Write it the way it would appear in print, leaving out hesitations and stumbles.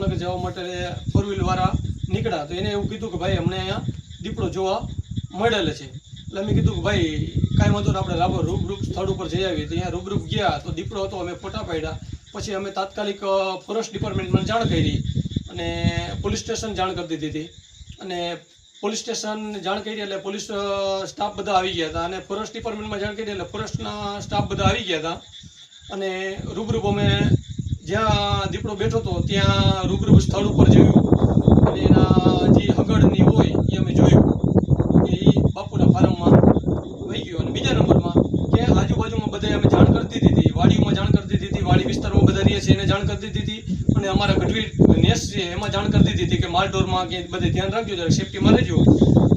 લગે જવા માટે ફોર વ્હીલ વાળા નીકળ્યા. તો એને એવું કીધું કે ભાઈ અમને અહીંયા દીપડો જોવા મળેલ છે. એટલે અમે કીધું કે ભાઈ કાંઈ વાંધો ને આપણે લાવો રૂબરૂ સ્થળ ઉપર જઈ આવીએ. તો અહીંયા રૂબરૂ ગયા તો દીપડો હતો. અમે ફોટા પાડ્યા. પછી અમે તાત્કાલિક ફોરેસ્ટ ડિપાર્ટમેન્ટમાં જાણ કરી અને પોલીસ સ્ટેશન જાણ કરી દીધી હતી. અને પોલીસ સ્ટેશન જાણ કરી એટલે પોલીસ સ્ટાફ બધા આવી ગયા હતા. અને ફોરેસ્ટ ડિપાર્ટમેન્ટમાં જાણ કરી એટલે ફોરેસ્ટના સ્ટાફ બધા આવી ગયા હતા. અને રૂબરૂ અમે જ્યાં દીપડો બેઠો હતો ત્યાં રૂબરૂ સ્થળ ઉપર જોયું અને એના જે હગડની હોય એ અમે જોયું કે એ બાપુના ફાર્મમાં વહી ગયો. અને બીજા નંબરમાં કે આજુબાજુમાં બધાએ અમે જાણ કરી દીધી હતી, વાડીઓમાં જાણ કરી દીધી હતી, વાડી વિસ્તારમાં બધા રહીએ છીએ એને જાણ કરી દીધી હતી. અને અમારા ગઢવી નેસ છે એમાં જાણ કરી દીધી હતી કે માલઢોરમાં કે બધે ધ્યાન રાખજો, જરા સેફટીમાં રહેજો.